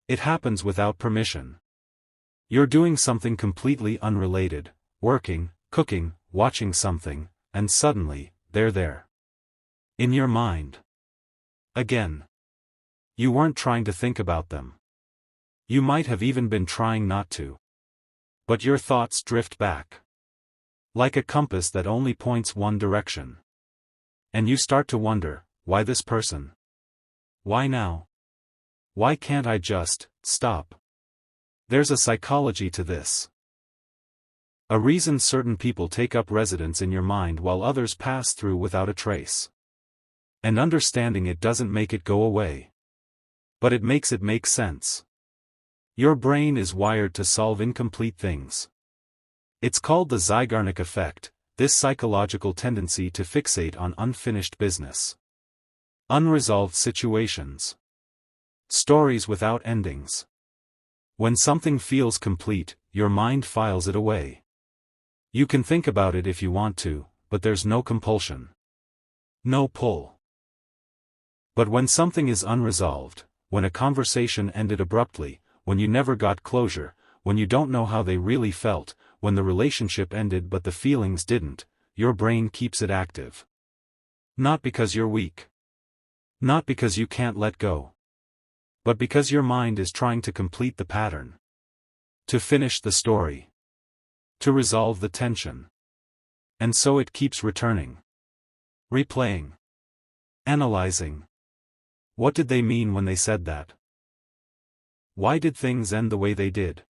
It happens without permission. You're doing something completely unrelated, working, cooking, watching something, and suddenly, they're there. In your mind. Again. You weren't trying to think about them. You might have even been trying not to. But your thoughts drift back. Like a compass that only points one direction. And you start to wonder, why this person? Why now? Why can't I just stop? There's a psychology to this. A reason certain people take up residence in your mind while others pass through without a trace. And understanding it doesn't make it go away. But it makes it make sense. Your brain is wired to solve incomplete things. It's called the Zeigarnik effect, this psychological tendency to fixate on unfinished business. Unresolved situations. Stories without endings. When something feels complete, your mind files it away. You can think about it if you want to, but there's no compulsion. No pull. But when something is unresolved, when a conversation ended abruptly, when you never got closure, when you don't know how they really felt, when the relationship ended but the feelings didn't, your brain keeps it active. Not because you're weak. Not because you can't let go. But because your mind is trying to complete the pattern. To finish the story. To resolve the tension. And so it keeps returning. Replaying. Analyzing. What did they mean when they said that? Why did things end the way they did?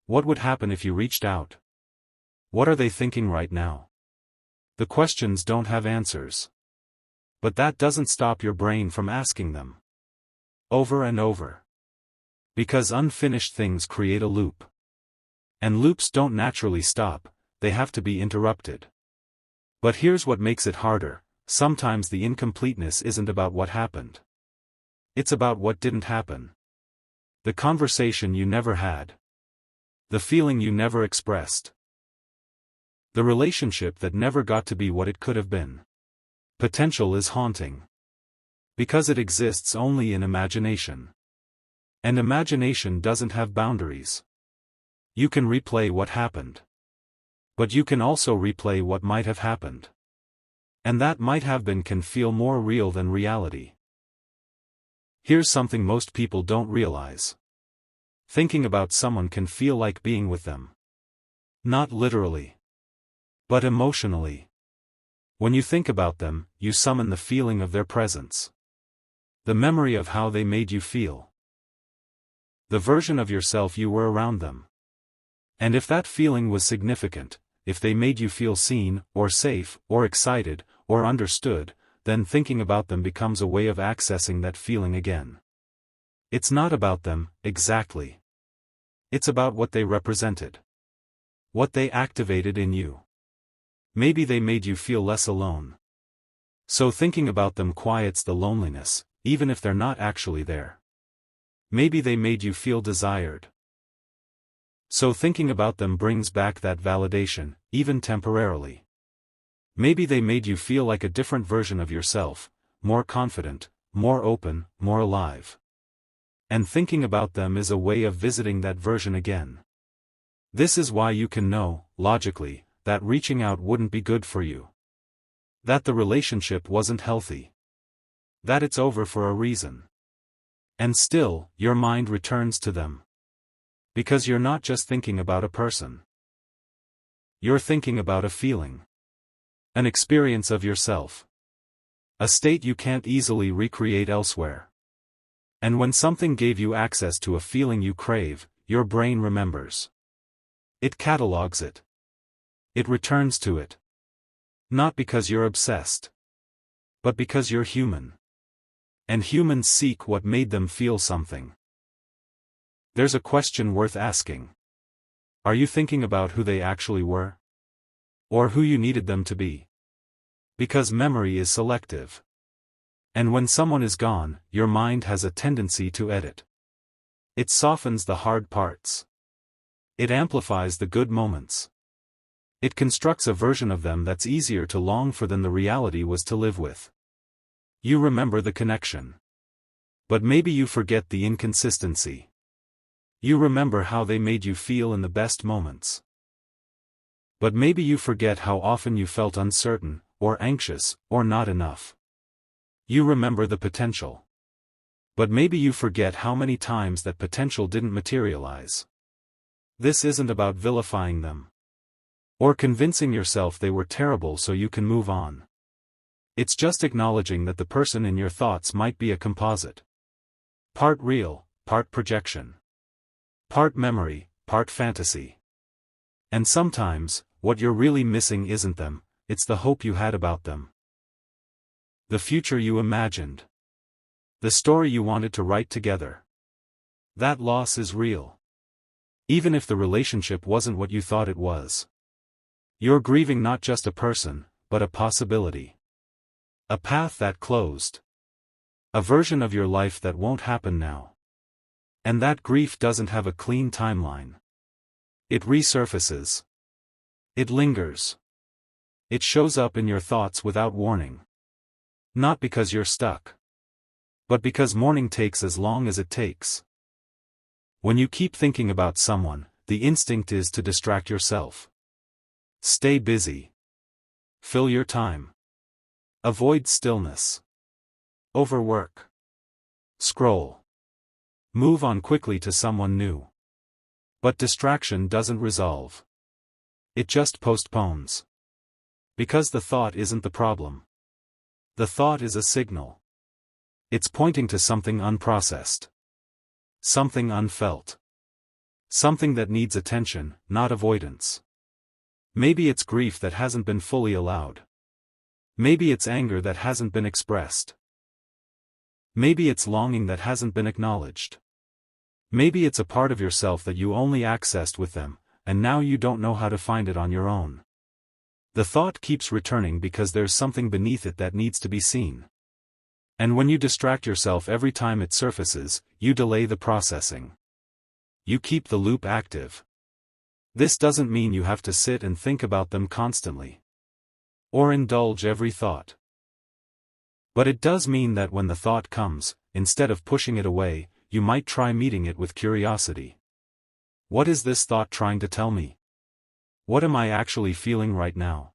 What would happen if you reached out? What are they thinking right now? The questions don't have answers. But that doesn't stop your brain from asking them. Over and over. Because unfinished things create a loop. And loops don't naturally stop, they have to be interrupted. But here's what makes it harder, sometimes the incompleteness isn't about what happened. It's about what didn't happen. The conversation you never had. The feeling you never expressed. The relationship that never got to be what it could have been. Potential is haunting. Because it exists only in imagination. And imagination doesn't have boundaries. You can replay what happened. But you can also replay what might have happened. And that might have been can feel more real than reality. Here's something most people don't realize. Thinking about someone can feel like being with them. Not literally. But emotionally. When you think about them, you summon the feeling of their presence. The memory of how they made you feel. The version of yourself you were around them. And if that feeling was significant, if they made you feel seen, or safe, or excited, or understood, then thinking about them becomes a way of accessing that feeling again. It's not about them, exactly. It's about what they represented. What they activated in you. Maybe they made you feel less alone. So thinking about them quiets the loneliness, even if they're not actually there. Maybe they made you feel desired. So thinking about them brings back that validation, even temporarily. Maybe they made you feel like a different version of yourself, more confident, more open, more alive. And thinking about them is a way of visiting that version again. This is why you can know, logically, that reaching out wouldn't be good for you. That the relationship wasn't healthy. That it's over for a reason. And still, your mind returns to them. Because you're not just thinking about a person. You're thinking about a feeling. An experience of yourself. A state you can't easily recreate elsewhere. And when something gave you access to a feeling you crave, your brain remembers. It catalogs it. It returns to it. Not because you're obsessed. But because you're human. And humans seek what made them feel something. There's a question worth asking. Are you thinking about who they actually were? Or who you needed them to be? Because memory is selective. And when someone is gone, your mind has a tendency to edit. It softens the hard parts. It amplifies the good moments. It constructs a version of them that's easier to long for than the reality was to live with. You remember the connection. But maybe you forget the inconsistency. You remember how they made you feel in the best moments. But maybe you forget how often you felt uncertain, or anxious, or not enough. You remember the potential. But maybe you forget how many times that potential didn't materialize. This isn't about vilifying them. Or convincing yourself they were terrible so you can move on. It's just acknowledging that the person in your thoughts might be a composite. Part real, part projection. Part memory, part fantasy. And sometimes, what you're really missing isn't them, it's the hope you had about them. The future you imagined. The story you wanted to write together. That loss is real. Even if the relationship wasn't what you thought it was. You're grieving not just a person, but a possibility. A path that closed. A version of your life that won't happen now. And that grief doesn't have a clean timeline. It resurfaces. It lingers. It shows up in your thoughts without warning. Not because you're stuck. But because mourning takes as long as it takes. When you keep thinking about someone, the instinct is to distract yourself. Stay busy. Fill your time. Avoid stillness. Overwork. Scroll. Move on quickly to someone new. But distraction doesn't resolve. It just postpones. Because the thought isn't the problem. The thought is a signal. It's pointing to something unprocessed. Something unfelt. Something that needs attention, not avoidance. Maybe it's grief that hasn't been fully allowed. Maybe it's anger that hasn't been expressed. Maybe it's longing that hasn't been acknowledged. Maybe it's a part of yourself that you only accessed with them, and now you don't know how to find it on your own. The thought keeps returning because there's something beneath it that needs to be seen. And when you distract yourself every time it surfaces, you delay the processing. You keep the loop active. This doesn't mean you have to sit and think about them constantly. Or indulge every thought. But it does mean that when the thought comes, instead of pushing it away, you might try meeting it with curiosity. What is this thought trying to tell me? What am I actually feeling right now?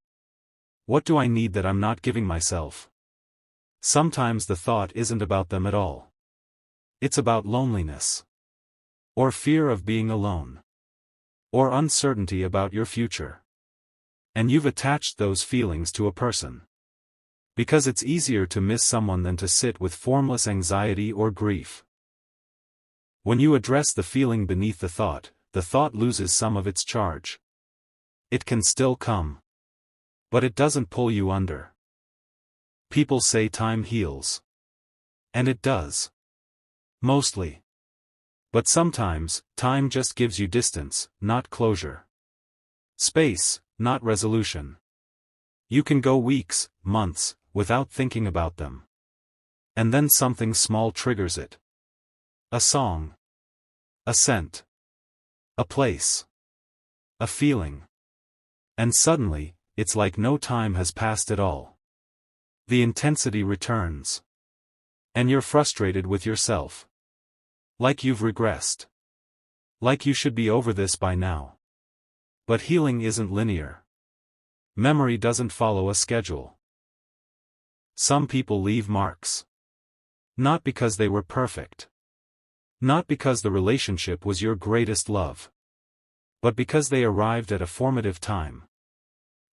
What do I need that I'm not giving myself? Sometimes the thought isn't about them at all. It's about loneliness. Or fear of being alone. Or uncertainty about your future. And you've attached those feelings to a person. Because it's easier to miss someone than to sit with formless anxiety or grief. When you address the feeling beneath the thought loses some of its charge. It can still come. But it doesn't pull you under. People say time heals. And it does. Mostly. But sometimes, time just gives you distance, not closure. Space, not resolution. You can go weeks, months, without thinking about them. And then something small triggers it. A song. A scent. A place. A feeling. And suddenly, it's like no time has passed at all. The intensity returns. And you're frustrated with yourself. Like you've regressed. Like you should be over this by now. But healing isn't linear. Memory doesn't follow a schedule. Some people leave marks. Not because they were perfect. Not because the relationship was your greatest love. But because they arrived at a formative time.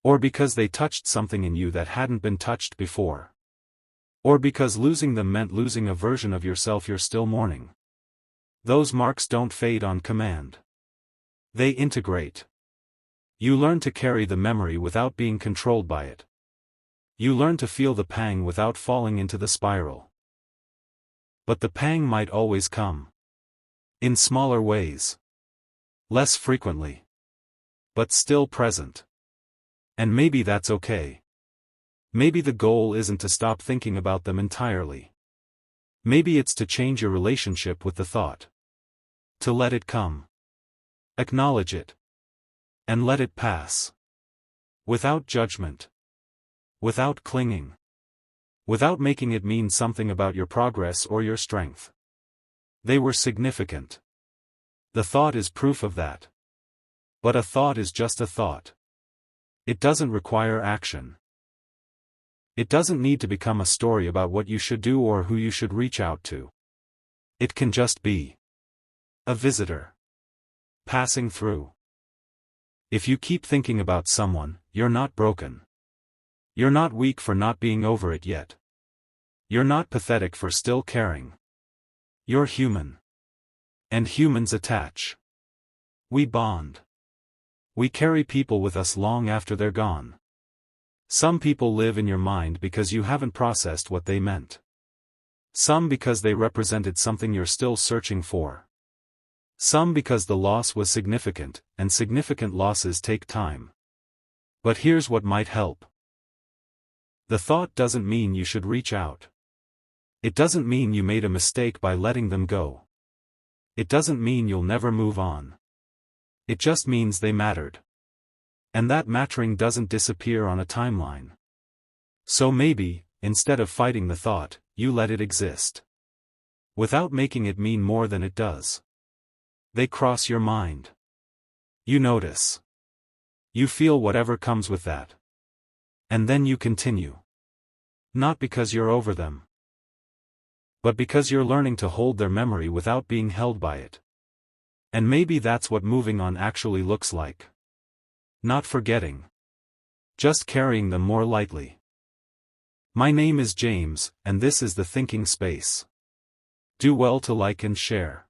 Or because they touched something in you that hadn't been touched before. Or because losing them meant losing a version of yourself you're still mourning. Those marks don't fade on command. They integrate. You learn to carry the memory without being controlled by it. You learn to feel the pang without falling into the spiral. But the pang might always come. In smaller ways. Less frequently. But still present. And maybe that's okay. Maybe the goal isn't to stop thinking about them entirely. Maybe it's to change your relationship with the thought. To let it come. Acknowledge it. And let it pass. Without judgment. Without clinging. without making it mean something about your progress or your strength. They were significant. The thought is proof of that. But a thought is just a thought. It doesn't require action. It doesn't need to become a story about what you should do or who you should reach out to. It can just be a visitor passing through. If you keep thinking about someone, you're not broken. You're not weak for not being over it yet. You're not pathetic for still caring. You're human. And humans attach. We bond. We carry people with us long after they're gone. Some people live in your mind because you haven't processed what they meant. Some because they represented something you're still searching for. Some because the loss was significant, and significant losses take time. But here's what might help. The thought doesn't mean you should reach out. It doesn't mean you made a mistake by letting them go. It doesn't mean you'll never move on. It just means they mattered. And that mattering doesn't disappear on a timeline. So maybe, instead of fighting the thought, you let it exist. Without making it mean more than it does. They cross your mind. You notice. You feel whatever comes with that. And then you continue. Not because you're over them. But because you're learning to hold their memory without being held by it. And maybe that's what moving on actually looks like. Not forgetting. Just carrying them more lightly. My name is James, and this is the Thinking Space. Do well to like and share.